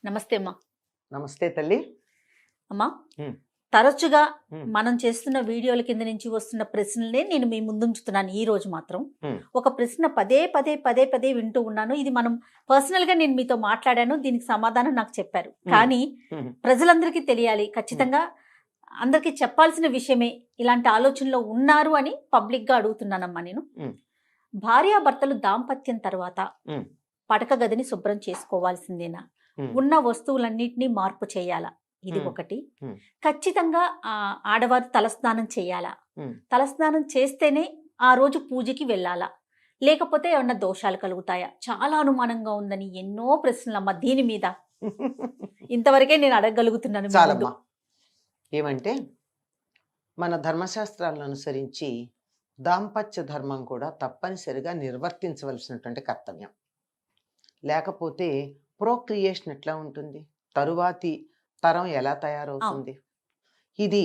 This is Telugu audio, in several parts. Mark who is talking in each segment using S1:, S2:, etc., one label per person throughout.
S1: నమస్తే అమ్మా.
S2: నమస్తే తల్లి.
S1: అమ్మా,
S2: హ్మ్.
S1: తరచుగా
S2: హ్మ్.
S1: మనం చేస్తున్న వీడియోల కింద నుంచి వస్తున్న ప్రశ్నలనే నేను మీ ముందుంచుతున్నాను ఈ రోజు మాత్రం.
S2: హ్మ్.
S1: ఒక ప్రశ్న పదే పదే పదే పదే వింటూ ఉన్నాను. ఇది మనం పర్సనల్‌గా నేను మీతో మాట్లాడాను. దీనికి సమాధానం నాకు చెప్పారు. కానీ
S2: హ్మ్.
S1: ప్రజలందరికీ తెలియాలి. ఖచ్చితంగా అందరికీ చెప్పాల్సిన విషయమే. ఇలాంటి ఆలోచనలో ఉన్నారు అని పబ్లిక్‌గా అడుగుతున్నానమ్మా నేను.
S2: హ్మ్.
S1: భార్యాభర్తలు దాంపత్యం తర్వాత
S2: హ్మ్.
S1: పడక గదిని శుభ్రం చేసుకోవాల్సిందేనా?
S2: హ్మ్.
S1: ఉన్న వస్తువులన్నిటినీ మార్పు చేయాలా? ఇది
S2: హ్మ్.
S1: ఒకటి.
S2: హ్మ్.
S1: ఖచ్చితంగా ఆడవారు తలస్నానం చేయాలా?
S2: హ్మ్.
S1: తలస్నానం చేస్తేనే ఆ రోజు పూజకి వెళ్ళాలా? లేకపోతే ఏమన్నా దోషాలు కలుగుతాయా? చాలా అనుమానంగా ఉందని ఎన్నో ప్రశ్నలమ్మ దీని మీద. ఇంతవరకే నేను అడగగలుగుతున్నాను మీ ముందు.
S2: చాలమ్మా. ఏమంటే మన ధర్మశాస్త్రాలను అనుసరించి దాంపత్య ధర్మం కూడా తప్పనిసరిగా నిర్వర్తించవలసినటువంటి కర్తవ్యం. లేకపోతే ప్రోక్రియేషన్ ఎట్లా ఉంటుంది? తరువాతి తరం ఎలా తయారవుతుంది? ఇది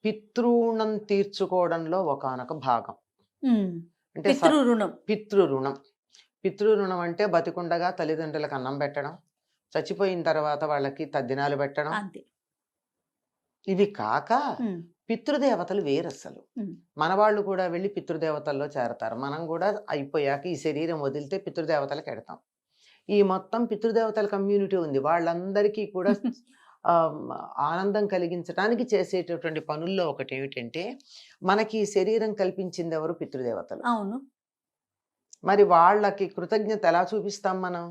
S2: పితృణం తీర్చుకోవడంలో ఒకానొక భాగం.
S1: హ్మ్.
S2: అంటే
S1: పితృ రుణం.
S2: పితృరుణం. పితృరుణం అంటే బతికుండగా తల్లిదండ్రులకు అన్నం పెట్టడం, చచ్చిపోయిన తర్వాత వాళ్ళకి తద్దినాలు పెట్టడం.
S1: అంతే.
S2: ఇవి కాక
S1: హ్మ్.
S2: పితృదేవతలు వేరసలు.
S1: హ్మ్.
S2: మనవాళ్ళు కూడా వెళ్ళి పితృదేవతల్లో చేరతారు. మనం కూడా అయిపోయాక ఈ శరీరం వదిలితే పితృదేవతలకు ఎడతాం. ఈ మొత్తం పితృదేవతల కమ్యూనిటీ ఉంది. వాళ్ళందరికీ కూడా ఆనందం కలిగించడానికి చేసేటటువంటి పనుల్లో ఒకటేమిటంటే, మనకి ఈ శరీరం కల్పించింది ఎవరు? పితృదేవతలు.
S1: అవును.
S2: మరి వాళ్ళకి కృతజ్ఞత ఎలా చూపిస్తాం మనం?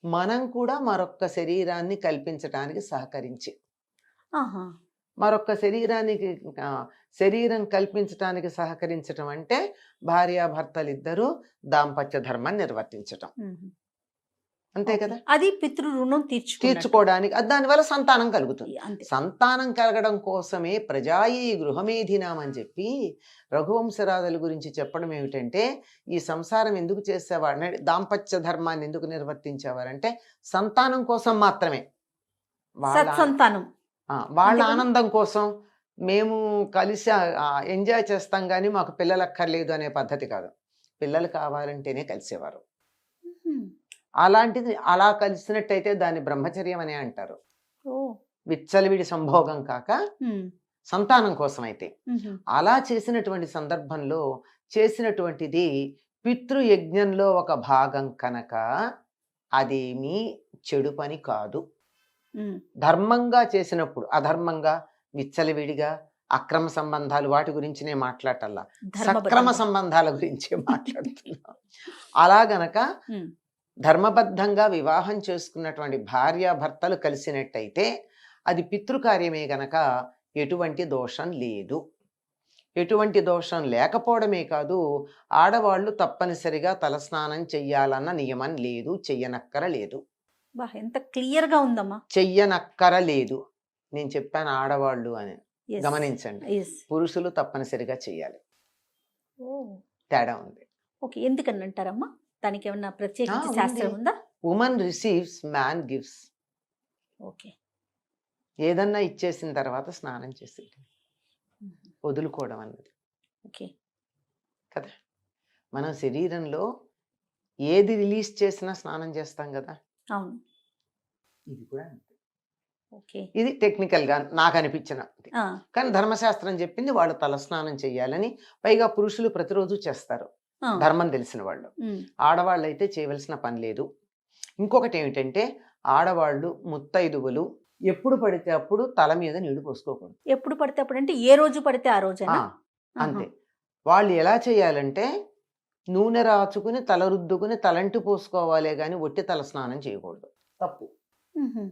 S2: మనం కూడా మరొక్క శరీరాన్ని కల్పించటానికి సహకరించి,
S1: ఆహా!
S2: మరొక్క శరీరానికి శరీరం కల్పించటానికి సహకరించటం అంటే భార్యాభర్తలిద్దరూ దాంపత్య ధర్మాన్ని నిర్వర్తించటం.
S1: హుహు.
S2: అంతే
S1: ఓకే.
S2: కదా!
S1: అది పితృ రుణం
S2: తీర్చుకోవడానికి దానివల్ల సంతానం కలుగుతుంది.
S1: అంతే.
S2: సంతానం కలగడం కోసమే ప్రజాయీ గృహమేధినాం అని చెప్పి రఘువంశరాజుల గురించి చెప్పడం ఏమిటంటే, ఈ సంసారం ఎందుకు చేసేవాడు, దాంపత్య ధర్మాన్ని ఎందుకు నిర్వర్తించేవారంటే సంతానం కోసం మాత్రమే. వాళ్ళ
S1: సత్సంతానం.
S2: వాళ్ళ
S1: అంతే కదా?
S2: ఆనందం కోసం మేము కలిసి ఎంజాయ్ చేస్తాం కానీ మాకు పిల్లలు అక్కర్లేదు అనే పద్ధతి కాదు. పిల్లలు కావాలంటేనే కలిసేవారు.
S1: హుహు.
S2: అలాంటిది అలా కలిసినట్టయితే దాన్ని బ్రహ్మచర్యం అనే అంటారు.
S1: ఓహ్!
S2: విచ్చలవిడి సంభోగం కాక
S1: హ్మ్.
S2: సంతానం కోసం అయితే.
S1: హుహు.
S2: అలా చేసినటువంటి సందర్భంలో చేసినటువంటిది పితృయజ్ఞంలో ఒక భాగం కనుక అదేమీ చెడు పని కాదు.
S1: హ్మ్.
S2: ధర్మంగా చేసినప్పుడు, అధర్మంగా, విచ్చలవిడిగా, అక్రమ సంబంధాలు వాటి గురించి నేను మాట్లాడటల్లా. సక్రమ
S1: ధర్మబద్ధంగా.
S2: సంబంధాల గురించే మాట్లాడుతున్నా. అలా గనక
S1: హ్మ్.
S2: ధర్మబద్ధంగా వివాహం చేసుకున్నటువంటి భార్యాభర్తలు కలిసినట్టయితే అది పితృకార్యమే గనక ఎటువంటి దోషం లేదు. ఎటువంటి దోషం లేకపోవడమే కాదు, ఆడవాళ్ళు తప్పనిసరిగా తలస్నానం చెయ్యాలన్న నియమం లేదు. చెయ్యనక్కరలేదు.
S1: అబ్బా! ఎంత క్లియర్‌గా ఉందమ్మా.
S2: చెయ్యనక్కరలేదు. నేను చెప్పాను ఆడవాళ్ళు అని.
S1: యెస్.
S2: గమనించండి.
S1: యెస్.
S2: పురుషులు తప్పనిసరిగా చెయ్యాలి.
S1: ఓహ్!
S2: తేడా ఉంది.
S1: ఓకే. ఎందుకని అంటారమ్మా? దానికేమన్నా ప్రత్యేకించి
S2: ఉంది.
S1: శాస్త్రం ఉందా?
S2: Woman receives, man gives.
S1: Okay.
S2: ఏదన్నా ఇచ్చేసిన తర్వాత స్నానం చేసేయటం.
S1: హుహు.
S2: వదులుకోవడం అన్నది.
S1: ఓకే.
S2: కదా! మనం శరీరంలో ఏది రిలీజ్ చేసినా స్నానం చేస్తాం గదా!
S1: అవును.
S2: ఇది కూడా అంతే.
S1: ఓకే.
S2: ఇది టెక్నికల్‌గా నాకనిపించినది.
S1: ఆ!
S2: కానీ ధర్మశాస్త్రం చెప్పింది వాళ్ళు తలస్నానం చెయ్యాలని. పైగా పురుషులు ప్రతిరోజు చేస్తారు.
S1: ఆ!
S2: ధర్మం తెలిసిన వాళ్ళు.
S1: హ్మ్.
S2: ఆడవాళ్ళైతే చేయవలసిన పని లేదు. ఇంకొకటేమిటంటే, ఆడవాళ్ళు ముత్తైదువులు ఎప్పుడు పడితే అప్పుడు తల మీద నీళ్లు పోసుకోకూడదు.
S1: ఎప్పుడు పడితే అప్పుడంటే ఏ రోజు పడితే ఆ
S2: ఆ!
S1: రోజేనా? ఆహా!
S2: అంతే. వాళ్ళు ఎలా చేయాలంటే, నూనె రాచుకుని, తల రుద్దుకుని, తలంటి పోసుకోవాలే గాని ఒట్టి తల స్నానం చేయకూడదు. తప్పు.
S1: హుహు.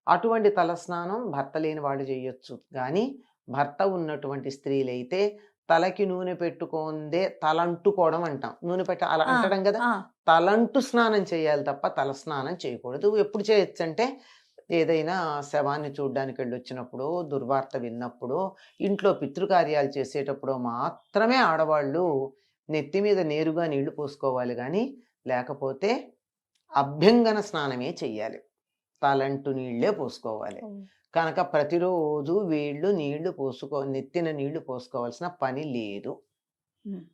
S2: అటువంటి తలస్నానం భర్త లేని వాళ్ళు చేయొచ్చు. గానీ, భర్త ఉన్నటువంటి స్త్రీలైతే తలకి నూనె పెట్టుకోందే తలంటుకోవడం అంటాం. నూనె అలా
S1: ఆ!
S2: అంటడం గదా!
S1: ఆ!
S2: తలంటు స్నానం చేయాలి తప్ప తలస్నానం చేయకూడదు. ఎప్పుడు చేయొచ్చంటే, ఏదైనా శవాన్ని చూడ్డానికెళ్ళొచ్చినప్పుడో, దుర్వార్త విన్నప్పుడో, ఇంట్లో పితృకార్యాలు చేసేటప్పుడో మాత్రమే ఆడవాళ్ళు నెత్తి మీద నేరుగా నీళ్లు పోసుకోవాలి గానీ, లేకపోతే అభ్యంగన స్నానమే చెయ్యాలి. తలంటు నీళ్ళే పోసుకోవాలి.
S1: ఓహ్!
S2: కనుక ప్రతిరోజు నెత్తిన నీళ్లు పోసుకోవాల్సిన పని లేదు.
S1: హ్మ్.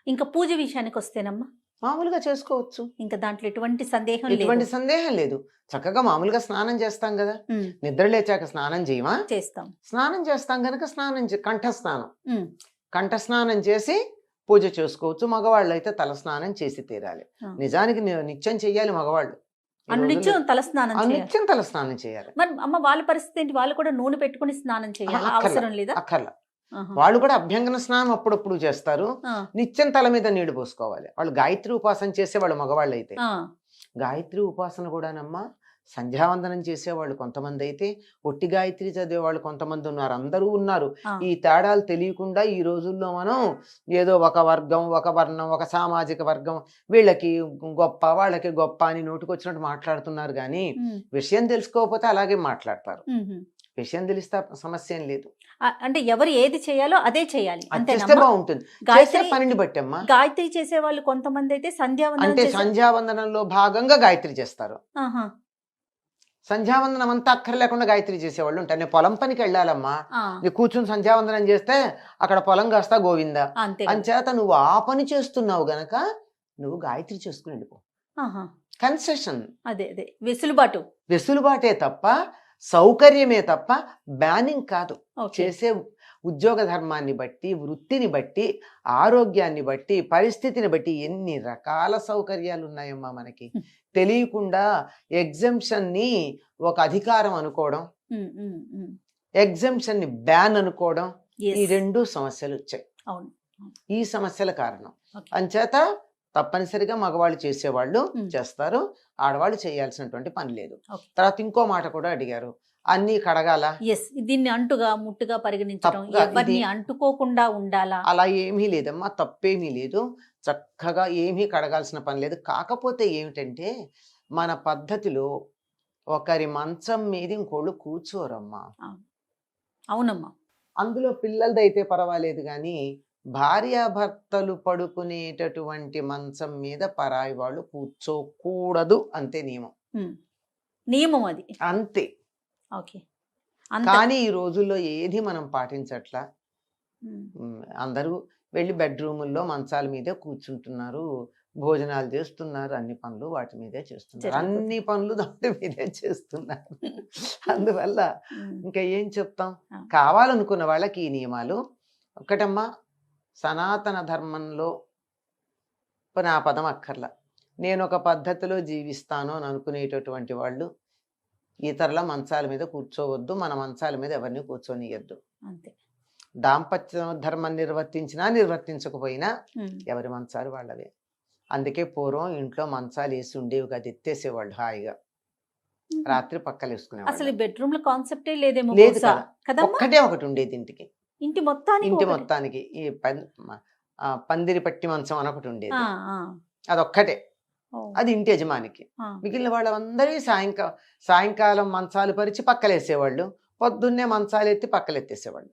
S1: ఇంకా పూజ విషయానికొస్తేనమ్మా?
S2: మామూలుగా చేసుకోవచ్చు.
S1: ఇంకా దాంట్లో ఎటువంటి సందేహం లేదు.
S2: ఎటువంటి సందేహం లేదు. చక్కగా మామూలుగా స్నానం చేస్తాం కదా,
S1: ఉమ్,
S2: నిద్ర లేచాక స్నానం చేయమా?
S1: చేస్తాం.
S2: స్నానం చేస్తాం కనుక కంఠ స్నానం,
S1: ఉమ్,
S2: కంఠ స్నానం చేసి పూజ చేసుకోవచ్చు. మగవాళ్ళు అయితే తల స్నానం చేసి తీరాలి.
S1: ఆ.
S2: నిజానికి నిత్యం చెయ్యాలి మగవాళ్ళు. ఈ రోజుల్లో
S1: నిత్యం తల స్నానం చేయాలి.
S2: నిత్యం తల స్నానం చేయాలి.
S1: మరి అమ్మ వాళ్ళ పరిస్థితి ఏంటి? వాళ్ళు కూడా నూనె పెట్టుకుని స్నానం చేయాలి,
S2: అక్కర్లా,
S1: అవసరం లేదా?
S2: అక్కర్లా.
S1: ఆహా.
S2: వాళ్ళు కూడా అభ్యంగన స్నానం అప్పుడప్పుడు చేస్తారు.
S1: ఆ,
S2: నిత్యం తల మీద నీళ్లు పోసుకోవాలి. వాళ్ళు గాయత్రి ఉపాసన చేసేవాళ్ళు మగవాళ్ళు అయితే.
S1: ఆ,
S2: గాయత్రి ఉపాసన కూడానమ్మా సంధ్యావందనం చేసేవాళ్ళు కొంతమంది అయితే, ఒట్టి గాయత్రి చదివేవాళ్ళు కొంతమంది ఉన్నారు. అందరూ ఉన్నారు.
S1: ఆ.
S2: ఈ తేడాలు తెలియకుండా ఈ రోజుల్లో మనం ఏదో ఒక వర్గం, ఒక వర్ణం, ఒక సామాజిక వర్గం, వీళ్ళకి గొప్ప వాళ్ళకి గొప్ప అని నోటికొచ్చినట్టు మాట్లాడుతున్నారు. కానీ
S1: ఉమ్,
S2: విషయం తెలుసుకోకపోతే అలాగే మాట్లాడతారు.
S1: ఉమ్.
S2: విషయం తెలిస్తే సమస్య ఏం లేదు.
S1: అంటే ఎవరు ఏది చేయాలో అదే చేయాలి,
S2: అది చేస్తే
S1: అంతేనా?
S2: బాగుంటుంది. చేసే
S1: గాయత్రి
S2: పనిని బట్టి అమ్మా.
S1: గాయత్రి చేసే వాళ్ళు కొంతమంది అయితే సంధ్యావందనం
S2: అంటే
S1: చేసే.
S2: సంధ్యావందనంలో భాగంగా గాయత్రి చేస్తారు.
S1: ఆహా.
S2: సంధ్యావందనం అంతా అక్కర్లేకుండా గాయత్రి చేసేవాళ్ళు ఉంటారు. నేను పొలం పనికి వెళ్ళాలమ్మా,
S1: ఆ,
S2: నీ కూర్చుని సంధ్యావందనం చేస్తే అక్కడ పొలం కాస్తా గోవిందా.
S1: అంతే కదా.
S2: అంచేత నువ్వు ఆ పని చేస్తున్నావు గనక నువ్వు గాయత్రి చేసుకుని వెళ్ళిపో.
S1: ఆహా.
S2: కన్సెషన్,
S1: అదే అదే వెసులుబాటు.
S2: వెసులుబాటే తప్ప సౌకర్యమే తప్ప బ్యానింగ్ కాదు.
S1: ఓకే.
S2: చేసే ఉద్యోగ ధర్మాన్ని బట్టి, వృత్తిని బట్టి, ఆరోగ్యాన్ని బట్టి, పరిస్థితిని బట్టి ఎన్ని రకాల సౌకర్యాలు ఉన్నాయమ్మా మనకి. తెలియకుండా ఎగ్జంప్షన్ ని ఒక అధికారం అనుకోవడం,
S1: ఉమ్, ఉమ్, ఉమ్.
S2: ఎగ్జంప్షన్ ని బ్యాన్ అనుకోవడం,
S1: Yes.
S2: ఈ రెండు సమస్యలు వచ్చాయి.
S1: అవును.
S2: ఈ సమస్యల కారణం.
S1: Okay.
S2: అంచేత తప్పనిసరిగా మగవాళ్ళు చేసేవాళ్ళు
S1: Hmm.
S2: చేస్తారు, ఆడవాళ్ళు చేయాల్సినటువంటి పని లేదు.
S1: Okay.
S2: తర్వాత ఇంకో మాట కూడా అడిగారు, అన్నీ కడగాల?
S1: ఎస్, దీన్ని అంటుగా ముట్టుగా పరిగణించడం,
S2: తప్పుగా
S1: ఎవరిని
S2: ఇది-
S1: అంటుకోకుండా ఉండాలా?
S2: అలా ఏమీ లేదమ్మా, తప్పేమీ లేదు. చక్కగా ఏమీ కడగాల్సిన పని లేదు. కాకపోతే ఏమిటంటే మన పద్ధతిలో ఒకరి మంచం మీద ఇంకోళ్ళు కూర్చోరమ్మా.
S1: అవునమ్మా.
S2: అందులో పిల్లలదైతే పర్వాలేదు, కానీ భార్యాభర్తలు పడుకునేటటువంటి మంచం మీద పరాయి వాళ్ళు కూర్చోకూడదు, అంతే నియమం.
S1: ఉమ్. నియమం అది.
S2: అంతే.
S1: ఓకే. అంత.
S2: కానీ ఈ రోజుల్లో ఏది మనం పాటించట్లా.
S1: ఉమ్.
S2: అందరూ వెళ్ళి బెడ్రూముల్లో మంచాల మీదే కూర్చుంటున్నారు, భోజనాలు చేస్తున్నారు, అన్ని పనులు వాటి మీదే చేస్తున్నారు,
S1: జరుగుతుంది.
S2: అన్ని పనులు దాటి మీదే చేస్తున్నారు. అందువల్ల
S1: ఉమ్.
S2: ఇంకా ఏం చెప్తాం.
S1: ఆ.
S2: కావాలనుకున్న వాళ్ళకి ఈ నియమాలు ఒకటమ్మా. సనాతన ధర్మంలో నా పదం అక్కర్లా, నేను ఒక పద్ధతిలో జీవిస్తాను అని అనుకునేటటువంటి వాళ్ళు ఇతరుల మంచాల మీద కూర్చోవద్దు, మన మంచాల మీద ఎవరిని కూర్చోనియద్దు.
S1: అంతే.
S2: దాంపత్య ధర్మం నిర్వర్తించినా నిర్వర్తించకపోయినా
S1: ఉమ్.
S2: ఎవరి మంచాలు వాళ్ళవే. అందుకే పూర్వం ఇంట్లో మంచాలు వేసి ఉండేవి కాదు, ఎత్తేసేవాళ్ళు హాయిగా, రాత్రి పక్కలు
S1: అసలు
S2: వేసుకునేవాళ్ళు.
S1: ఈ బెడ్రూమ్ లో కాన్సెప్టే లేదేమో
S2: లేదు
S1: బహుశా.
S2: కదా.
S1: కదమ్మా.
S2: ఒక్కటే ఒకటి ఉండేది ఇంటికి,
S1: ఇంటి మొత్తానికి
S2: ఇంటి
S1: ఒకటి.
S2: మొత్తానికి ఈ పందిరి పట్టి మంచం అని ఒకటి ఉండేది.
S1: ఆ, ఆ.
S2: అదొక్కటే,
S1: ఓ.
S2: అది ఇంటి యజమానికి.
S1: ఆ.
S2: మిగిలిన వాళ్ళందరూ సాయంకాలం మంచాలు పరిచి పక్కలేసేవాళ్ళు, పొద్దున్నే మంచాలు ఎత్తి పక్కలెత్తేసేవాళ్ళు.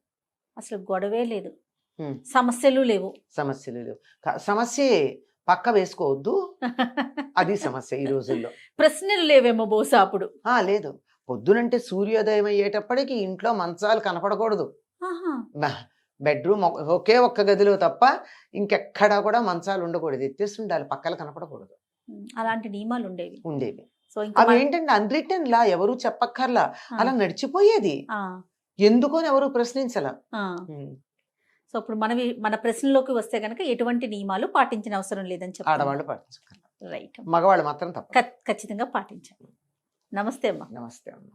S1: అసలు గొడవే లేదు,
S2: ఉమ్.
S1: సమస్యలు లేవు.
S2: సమస్యలు లేవు. సమస్యే పక్క వేసుకోవద్దు, అది సమస్య ఈ రోజుల్లో.
S1: ప్రశ్నలు లేవేమో బహుశా అప్పుడు.
S2: లేదు, పొద్దునంటే సూర్యోదయం అయ్యేటప్పటికి ఇంట్లో మంచాలు కనపడకూడదు.
S1: ఆహా.
S2: బెడ్రూమ్ ఒకే ఒక్క గదిలో తప్ప ఇంకెక్కడా కూడా మంచాలు ఉండకూడదు, ఎత్తేసి ఉండాలి, పక్కలు కనపడకూడదు.
S1: అలాంటి నియమాలు
S2: ఉండేవి.
S1: సో ఇంకా
S2: అవి ఏంటంటే అన్రిటన్ లా, ఎవరు చెప్పక్కర్లా, అలా నడిచిపోయేది. ఎందుకు అని ఎవరు ప్రశ్నించలా.
S1: సో ఇప్పుడు మన ప్రశ్నలోకి వస్తే కనుక ఎటువంటి నియమాలు పాటించిన అవసరం లేదని చెప్పి
S2: ఆడవాళ్ళు పాటించక్కర్లా,
S1: రైట్.
S2: మగవాళ్ళు మాత్రం తప్ప.
S1: ఖచ్చితంగా పాటించాలి. నమస్తే అమ్మా.
S2: నమస్తే అమ్మ.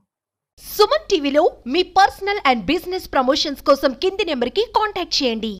S3: సుమన్ టీవీలో మీ పర్సనల్ అండ్ బిజినెస్ ప్రమోషన్స్ కోసం కింది నెంబర్కి కాంటాక్ట్ చేయండి.